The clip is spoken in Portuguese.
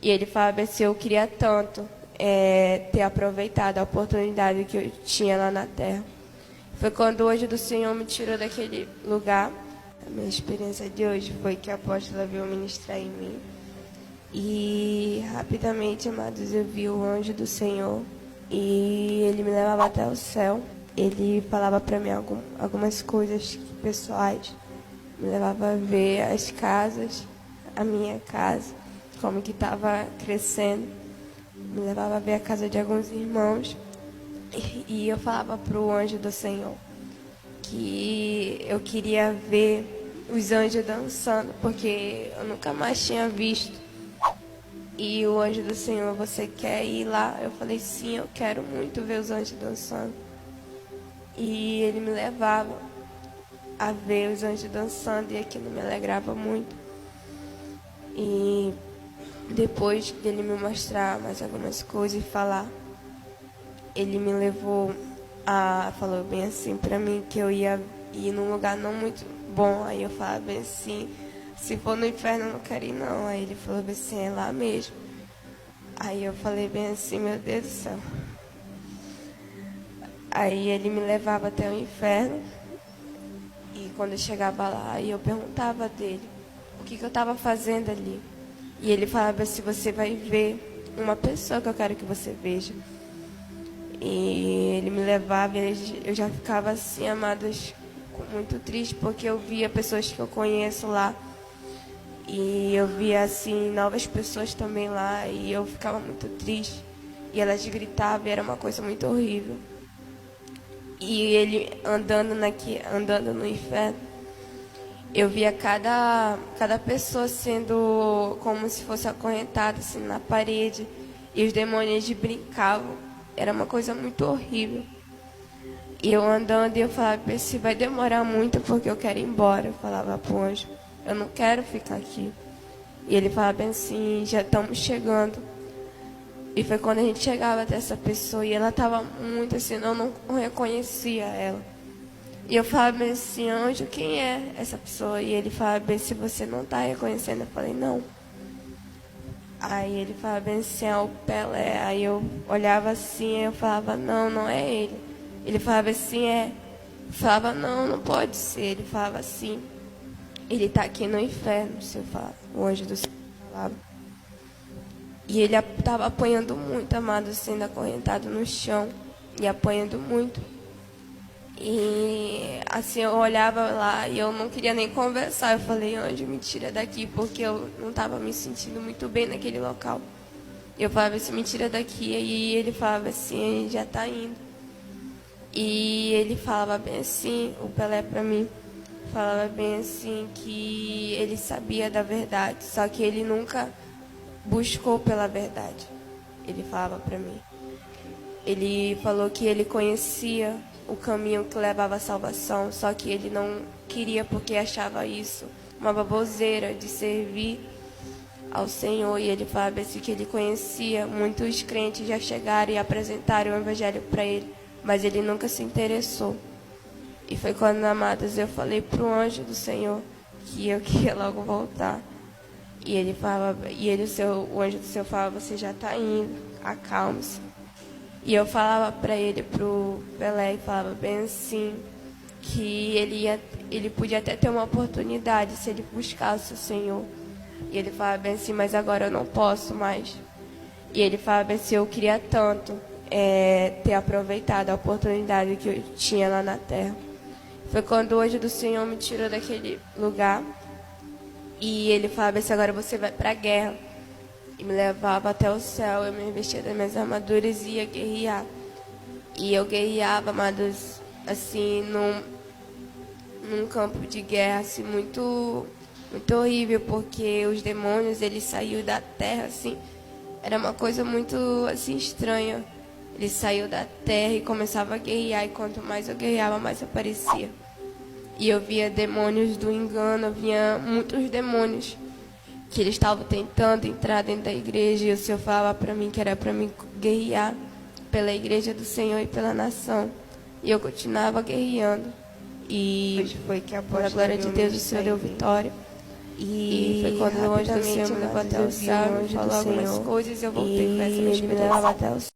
E ele falava assim, eu queria tanto ter aproveitado a oportunidade que eu tinha lá na terra. Foi quando o anjo do Senhor me tirou daquele lugar. A minha experiência de hoje foi que a apóstola veio ministrar em mim. E rapidamente, amados, eu vi o anjo do Senhor e ele me levava até o céu. Ele falava para mim algumas coisas pessoais. Me levava a ver as casas, a minha casa, como que estava crescendo. Me levava a ver a casa de alguns irmãos. E eu falava para o anjo do Senhor que eu queria ver os anjos dançando, porque eu nunca mais tinha visto. E o anjo do Senhor, você quer ir lá? Eu falei, sim, eu quero muito ver os anjos dançando. E ele me levava a ver os anjos dançando e aquilo me alegrava muito. E depois dele me mostrar mais algumas coisas e falar, ele me levou falou bem assim pra mim que eu ia ir num lugar não muito bom. Aí eu falava bem assim, se for no inferno eu não quero ir não. Aí ele falou bem assim, é lá mesmo. Aí eu falei bem assim, meu Deus do céu. Aí ele me levava até o inferno. E quando eu chegava lá, eu perguntava dele o que eu estava fazendo ali. E ele falava assim, você vai ver uma pessoa que eu quero que você veja. E ele me levava e eu já ficava assim, amados, muito triste, porque eu via pessoas que eu conheço lá. E eu via, assim, novas pessoas também lá, e eu ficava muito triste. E elas gritavam, e era uma coisa muito horrível. E ele andando no inferno, eu via cada pessoa sendo como se fosse acorrentada, assim, na parede. E os demônios brincavam. Era uma coisa muito horrível. E eu andando e eu falava, se vai demorar muito porque eu quero ir embora. Eu falava pro anjo, eu não quero ficar aqui. E ele falava assim, já estamos chegando. E foi quando a gente chegava até essa pessoa e ela estava muito assim, eu não reconhecia ela. E eu falava assim, anjo, quem é essa pessoa? E ele falava bem, se você não está reconhecendo. Eu falei, não. Aí ele falava bem assim, é o Pelé. Aí eu olhava assim, eu falava, não, não é ele. Ele falava assim, é. Eu falava, não, não pode ser. Ele falava assim, ele está aqui no inferno, se eu falar. O anjo do Senhor falava. E ele estava apanhando muito, amado, sendo acorrentado no chão. E apanhando muito. E assim, eu olhava lá e eu não queria nem conversar. Eu falei, anjo, me tira daqui, porque eu não estava me sentindo muito bem naquele local. Eu falava assim, me tira daqui. E ele falava assim, ele já está indo. E ele falava bem assim, o Pelé para mim, falava bem assim que ele sabia da verdade, só que ele nunca buscou pela verdade. Ele falava para mim. Ele falou que ele conhecia o caminho que levava à salvação, só que ele não queria porque achava isso uma baboseira de servir ao Senhor. E ele falava assim que ele conhecia, muitos crentes já chegaram e apresentaram o evangelho para ele, mas ele nunca se interessou. E foi quando, amados, eu falei para o anjo do Senhor que eu queria logo voltar. E ele falava, o anjo do Senhor falava, você já está indo, acalme-se. E eu falava para ele, pro Pelé, e falava bem assim, que ele podia até ter uma oportunidade se ele buscasse o Senhor. E ele falava bem assim, mas agora eu não posso mais. E ele falava bem assim, eu queria tanto ter aproveitado a oportunidade que eu tinha lá na terra. Foi quando o anjo do Senhor me tirou daquele lugar. E ele falava assim, agora você vai para a guerra. E me levava até o céu, eu me vestia das minhas armaduras e ia guerrear. E eu guerreava, amados, assim, num campo de guerra, assim, muito, muito horrível, porque os demônios, eles saíram da terra, assim, era uma coisa muito, assim, estranha. Ele saiu da terra e começava a guerrear, e quanto mais eu guerreava, mais aparecia. E eu via demônios do engano, eu via muitos demônios que eles estavam tentando entrar dentro da igreja, e o Senhor falava para mim que era para mim guerrear pela igreja do Senhor e pela nação. E eu continuava guerreando. E foi que a glória de Deus, o Senhor deu vitória. E foi quando o anjo do Senhor me levou até o céu, me falou algumas coisas e eu voltei para essa ele me levava até o